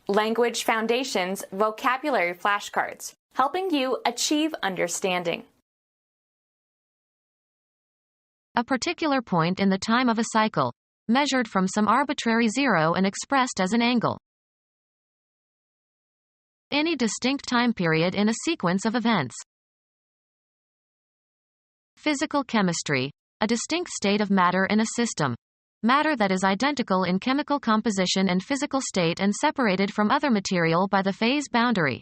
Language Foundations Vocabulary Flashcards, helping you achieve understanding. A particular point in the time of a cycle, measured from some arbitrary zero and expressed as an angle. Any distinct time period in a sequence of events. Physical chemistry, a distinct state of matter in a system. Matter that is identical in chemical composition and physical state and separated from other material by the phase boundary.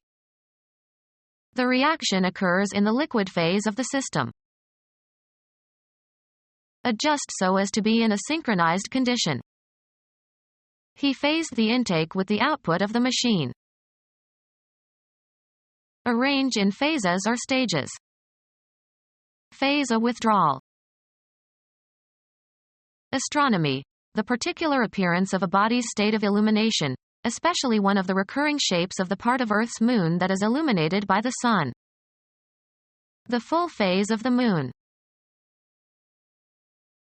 The reaction occurs in the liquid phase of the system. Adjust so as to be in a synchronized condition. He phased the intake with the output of the machine. Arrange in phases or stages. Phase a withdrawal. Astronomy, the particular appearance of a body's state of illumination, especially one of the recurring shapes of the part of Earth's moon that is illuminated by the sun. The full phase of the moon.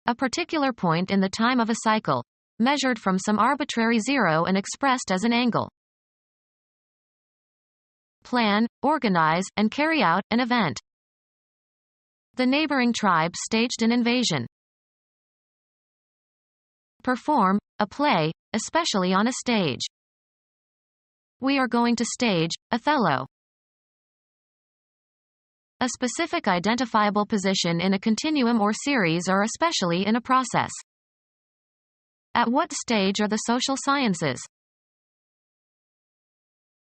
A particular point in the time of a cycle, measured from some arbitrary zero and expressed as an angle. Plan, organize, and carry out an event. The neighboring tribe staged an invasion. Perform, a play, especially on a stage. We are going to stage Othello. A specific identifiable position in a continuum or series or especially in a process. At what stage are the social sciences?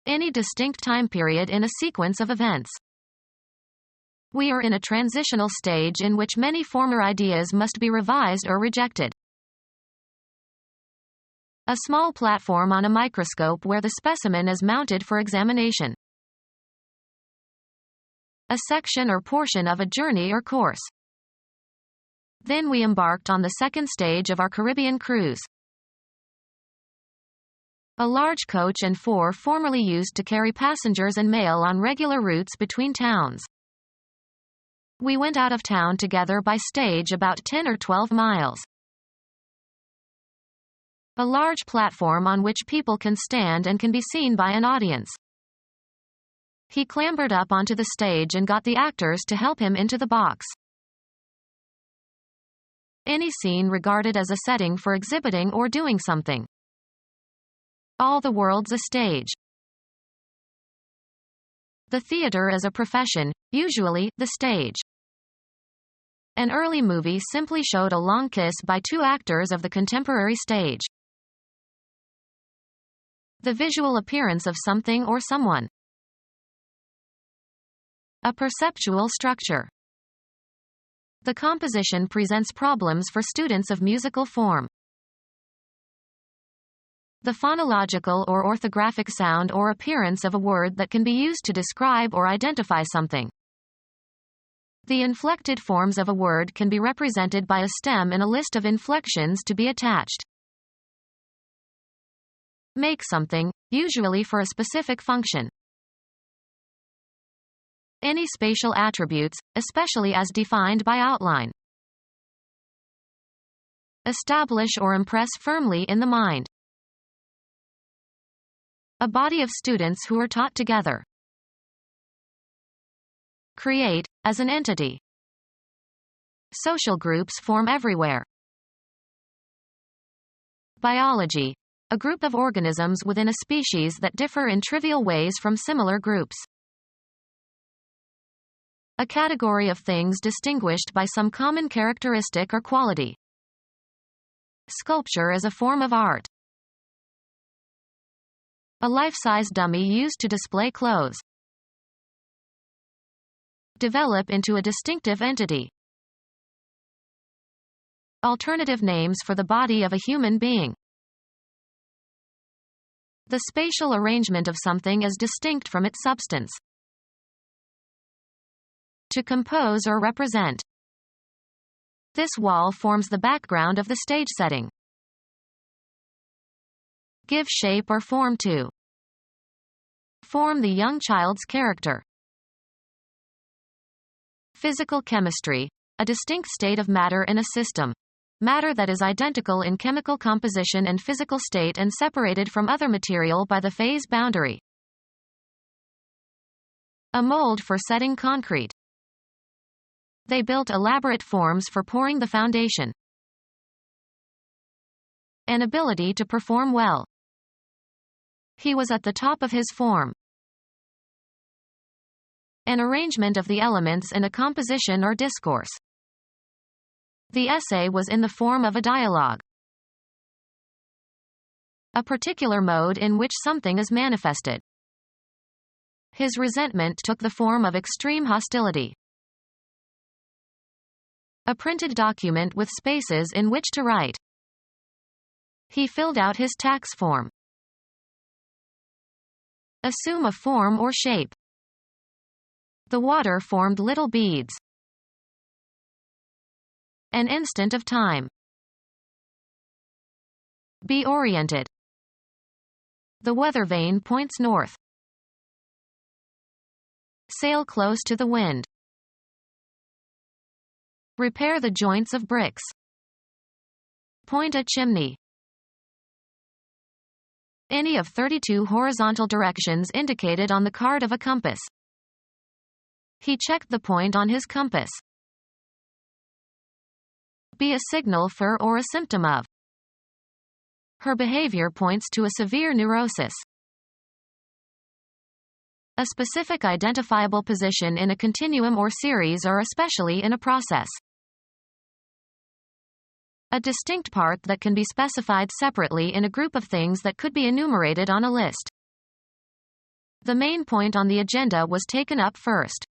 Any distinct time period in a sequence of events. We are in a transitional stage in which many former ideas must be revised or rejected. A small platform on a microscope where the specimen is mounted for examination. A section or portion of a journey or course. Then we embarked on the second stage of our Caribbean cruise. A large coach and four formerly used to carry passengers and mail on regular routes between towns. We went out of town together by stage about 10 or 12 miles. A large platform on which people can stand and can be seen by an audience. He clambered up onto the stage and got the actors to help him into the box. Any scene regarded as a setting for exhibiting or doing something. All the world's a stage. The theater is a profession, usually the stage. An early movie simply showed a long kiss by two actors of the contemporary stage. The visual appearance of something or someone. A perceptual structure. The composition presents problems for students of musical form. The phonological or orthographic sound or appearance of a word that can be used to describe or identify something. The inflected forms of a word can be represented by a stem in a list of inflections to be attached. Make something, usually for a specific function. Any spatial attributes, especially as defined by outline. Establish or impress firmly in the mind. A body of students who are taught together. Create, as an entity. Social groups form everywhere. Biology. A group of organisms within a species that differ in trivial ways from similar groups. A category of things distinguished by some common characteristic or quality. Sculpture is a form of art. A life-size dummy used to display clothes. Develop into a distinctive entity. Alternative names for the body of a human being. The spatial arrangement of something is distinct from its substance. To compose or represent. This wall forms the background of the stage setting. Give shape or form to. Form the young child's character. Physical chemistry, a distinct state of matter in a system. matter that is identical in chemical composition and physical state and separated from other material by the phase boundary. A mold for setting concrete. They built elaborate forms for pouring the foundation. An ability to perform well. He was at the top of his form. An arrangement of the elements in a composition or discourse. The essay was in the form of a dialogue. A particular mode in which something is manifested. His resentment took the form of extreme hostility. A printed document with spaces in which to write. He filled out his tax form. Assume a form or shape. The water formed little beads. An instant of time. Be oriented. The weather vane points north. Sail close to the wind. Repair the joints of bricks. Point a chimney. Any of 32 horizontal directions indicated on the card of a compass. He checked the point on his compass. Be a signal for or a symptom of. Her behavior points to a severe neurosis. A specific identifiable position in a continuum or series or especially in a process. A distinct part that can be specified separately in a group of things that could be enumerated on a list. The main point on the agenda was taken up first.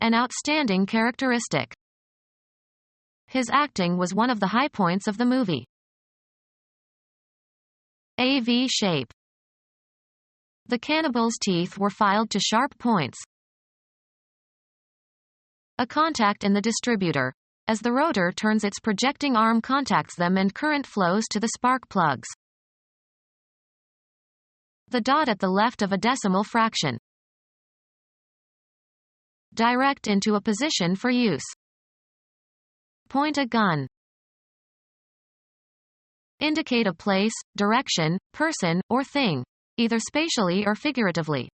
An outstanding characteristic. His acting was one of the high points of the movie. A V shape. The cannibal's teeth were filed to sharp points. A contact in the distributor. As the rotor turns, its projecting arm contacts them and current flows to the spark plugs. The dot at the left of a decimal fraction. Direct into a position for use. Point a gun. Indicate a place, direction, person, or thing, either spatially or figuratively.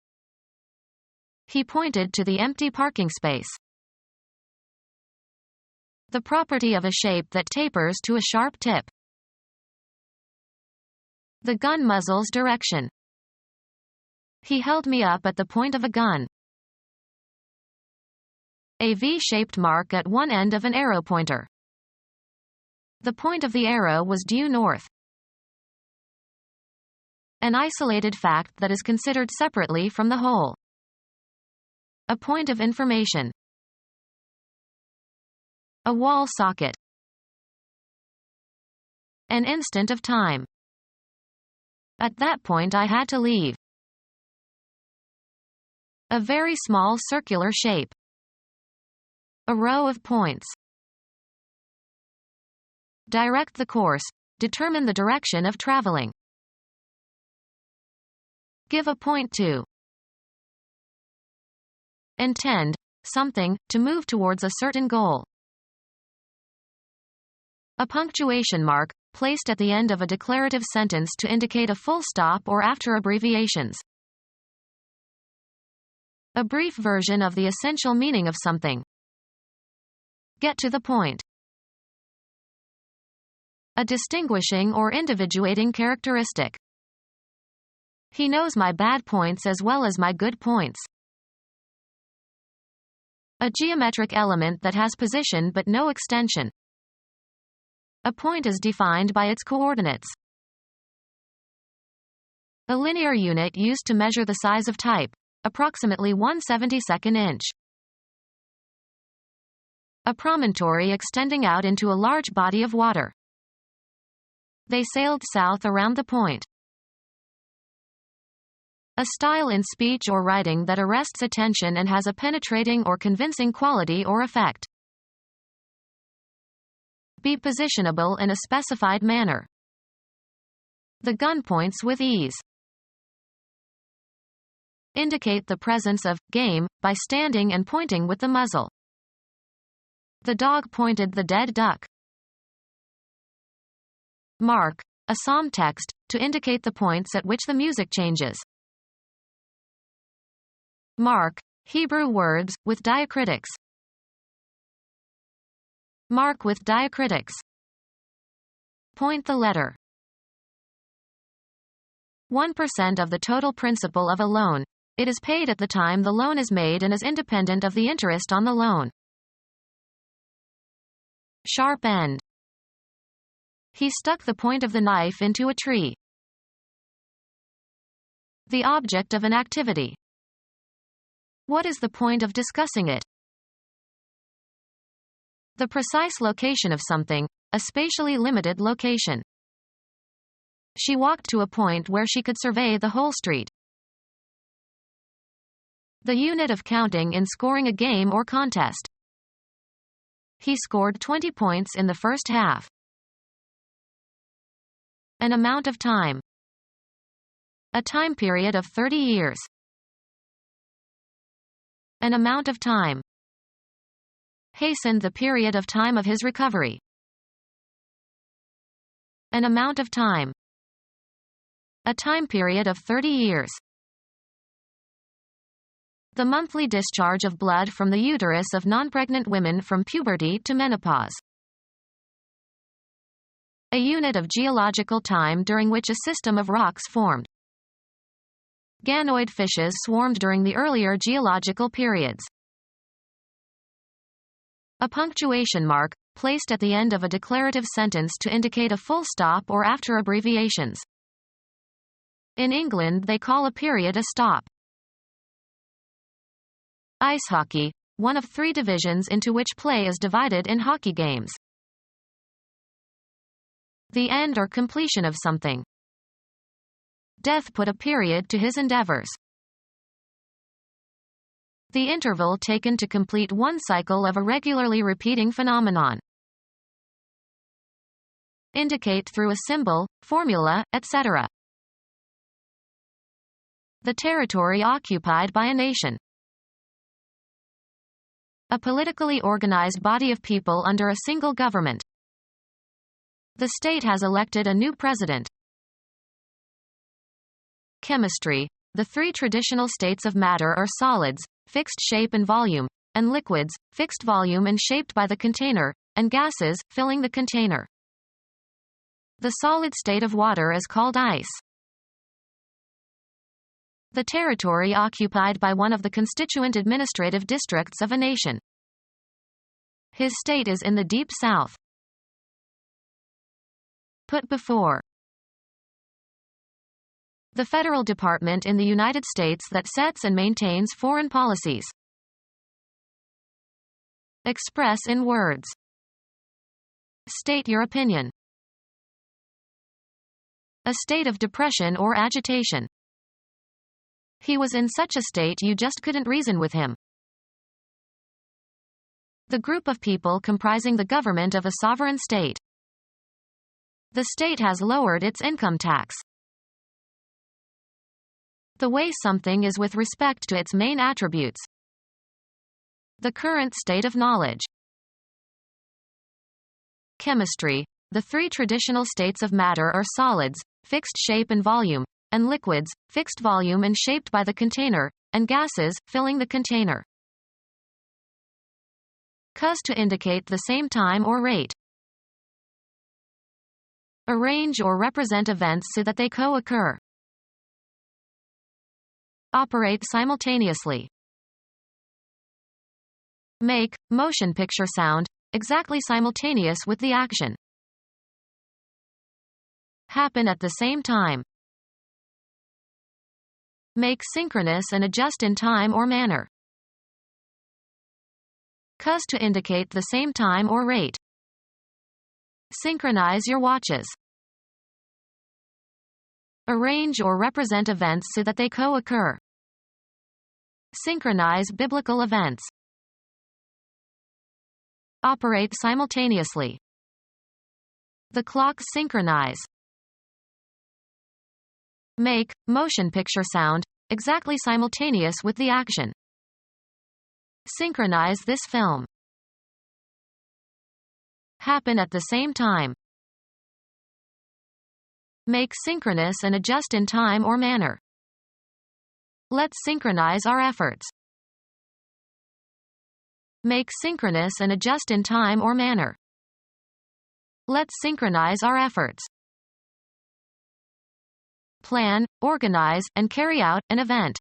He pointed to the empty parking space. The property of a shape that tapers to a sharp tip. The gun muzzle's direction. He held me up at the point of a gun. A V-shaped mark at one end of an arrow pointer. The point of the arrow was due north. An isolated fact that is considered separately from the whole. A point of information. A wall socket. An instant of time. At that point I had to leave. A very small circular shape. A row of points. Direct the course. Determine the direction of traveling. Give a point to. Intend something to move towards a certain goal. A punctuation mark, placed at the end of a declarative sentence to indicate a full stop or after abbreviations. A brief version of the essential meaning of something. Get to the point. A distinguishing or individuating characteristic. He knows my bad points as well as my good points. A geometric element that has position but no extension. A point is defined by its coordinates. A linear unit used to measure the size of type, approximately 1/72 inch. A promontory extending out into a large body of water. They sailed south around the point. A style in speech or writing that arrests attention and has a penetrating or convincing quality or effect. Be positionable in a specified manner. The gun points with ease. Indicate the presence of game by standing and pointing with the muzzle. The dog pointed the dead duck. Mark, a psalm text, to indicate the points at which the music changes. Mark, Hebrew words, with diacritics. Mark with diacritics. Point the letter. 1% of the total principal of a loan. It is paid at the time the loan is made and is independent of the interest on the loan. Sharp end. He stuck the point of the knife into a tree. The object of an activity. What is the point of discussing it? The precise location of something, a spatially limited location. She walked to a point where she could survey the whole street. The unit of counting in scoring a game or contest. He scored 20 points in the first half. An amount of time. A time period of 30 years. An amount of time. Hastened the period of time of his recovery. An amount of time. A time period of 30 years. The monthly discharge of blood from the uterus of non-pregnant women from puberty to menopause. A unit of geological time during which a system of rocks formed. Ganoid fishes swarmed during the earlier geological periods. A punctuation mark, placed at the end of a declarative sentence to indicate a full stop or after abbreviations. In England they call a period a stop. Ice hockey, one of 3 divisions into which play is divided in hockey games. The end or completion of something. Death put a period to his endeavors. The interval taken to complete one cycle of a regularly repeating phenomenon. Indicate through a symbol, formula, etc. The territory occupied by a nation. A politically organized body of people under a single government. The state has elected a new president. Chemistry. The 3 traditional states of matter are solids, fixed shape and volume, and liquids, fixed volume and shaped by the container, and gases, filling the container. The solid state of water is called ice. The territory occupied by one of the constituent administrative districts of a nation. His state is in the deep south. Put before. The federal department in the United States that sets and maintains foreign policies. Express in words. State your opinion. A state of depression or agitation. He was in such a state you just couldn't reason with him. The group of people comprising the government of a sovereign state. The state has lowered its income tax. The way something is with respect to its main attributes. The current state of knowledge. Chemistry. The 3 traditional states of matter are solids, fixed shape and volume, and liquids, fixed volume and shaped by the container, and gases, filling the container. Cause to indicate the same time or rate. Arrange or represent events so that they co-occur. Operate simultaneously. Make, motion picture sound, exactly simultaneous with the action. Happen at the same time. Make synchronous and adjust in time or manner. Cause to indicate the same time or rate. Synchronize your watches. Arrange or represent events so that they co-occur. Synchronize biblical events. Operate simultaneously. The clocks synchronize. Make, motion picture sound, exactly simultaneous with the action. Synchronize this film. happen at the same time. Make synchronous and adjust in time or manner. Let's synchronize our efforts. Make synchronous and adjust in time or manner. Let's synchronize our efforts. Plan, organize, and carry out an event.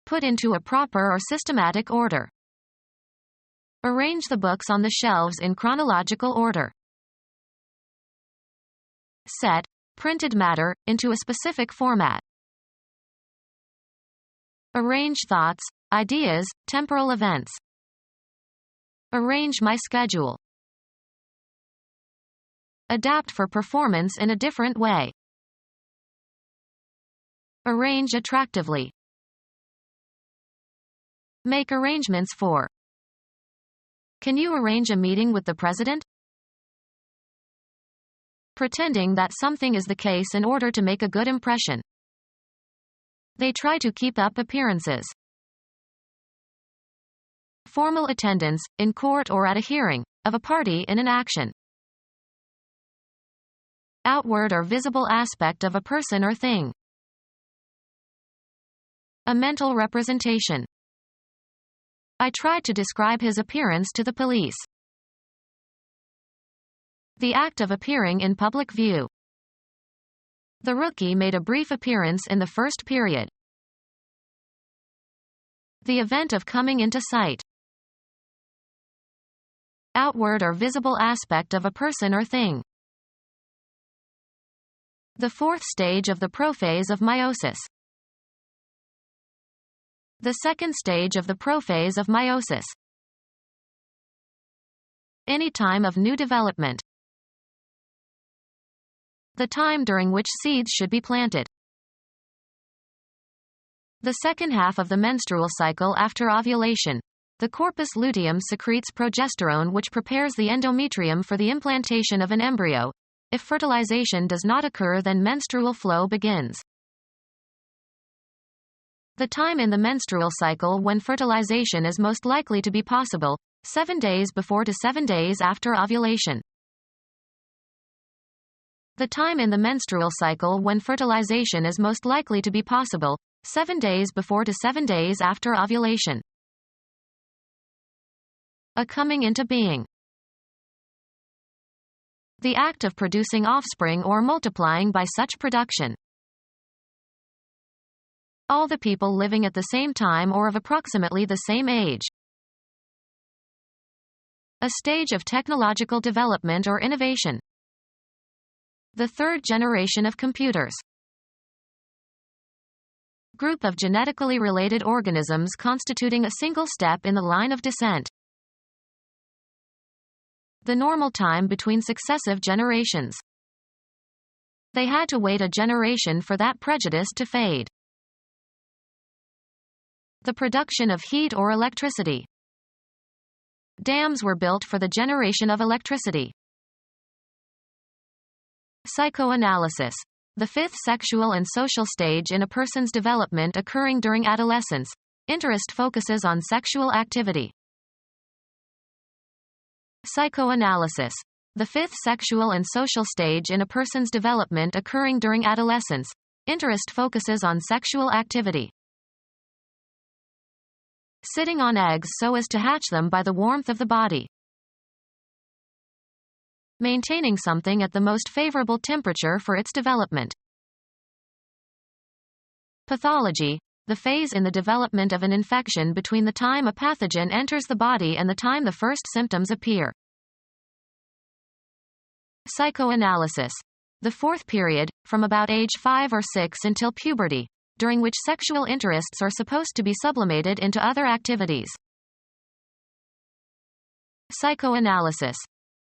Put into a proper or systematic order. Arrange the books on the shelves in chronological order. Set printed matter into a specific format. Arrange thoughts, ideas, temporal events. Arrange my schedule. Adapt for performance in a different way. Arrange attractively. Make arrangements for. Can you arrange a meeting with the president? Pretending that something is the case in order to make a good impression. They try to keep up appearances. Formal attendance, in court or at a hearing, of a party in an action. Outward or visible aspect of a person or thing. A mental representation. I tried to describe his appearance to the police. The act of appearing in public view. The rookie made a brief appearance in the first period. The event of coming into sight. Outward or visible aspect of a person or thing. The fourth stage of the prophase of meiosis. The second stage of the prophase of meiosis. Any time of new development. The time during which seeds should be planted. The second half of the menstrual cycle after ovulation. The corpus luteum secretes progesterone which prepares the endometrium for the implantation of an embryo. If fertilization does not occur, then menstrual flow begins. The time in the menstrual cycle when fertilization is most likely to be possible, 7 days before to 7 days after ovulation. The time in the menstrual cycle when fertilization is most likely to be possible, 7 days before to 7 days after ovulation. A coming into being. The act of producing offspring or multiplying by such production. All the people living at the same time or of approximately the same age. A stage of technological development or innovation. The third generation of computers. Group of genetically related organisms constituting a single step in the line of descent. The normal time between successive generations. They had to wait a generation for that prejudice to fade. The production of heat or electricity. Dams were built for the generation of electricity. Psychoanalysis. The fifth sexual and social stage in a person's development occurring during adolescence. Interest focuses on sexual activity. Psychoanalysis. The fifth sexual and social stage in a person's development occurring during adolescence. Interest focuses on sexual activity. Sitting on eggs so as to hatch them by the warmth of the body. Maintaining something at the most favorable temperature for its development. Pathology. The phase in the development of an infection between the time a pathogen enters the body and the time the first symptoms appear. Psychoanalysis. The fourth period, from about age 5 or 6 until puberty, during which sexual interests are supposed to be sublimated into other activities. Psychoanalysis.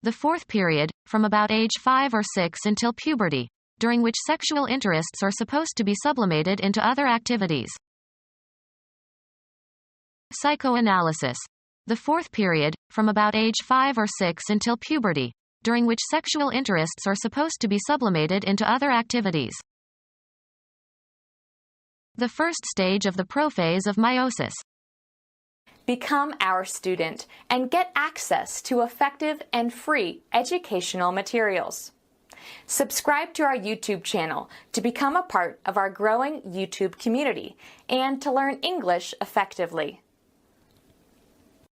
The fourth period, from about age 5 or 6 until puberty, during which sexual interests are supposed to be sublimated into other activities. Psychoanalysis. The fourth period, from about age 5 or 6 until puberty, during which sexual interests are supposed to be sublimated into other activities. The first stage of the prophase of meiosis. Become our student and get access to effective and free educational materials. Subscribe to our YouTube channel to become a part of our growing YouTube community and to learn English effectively.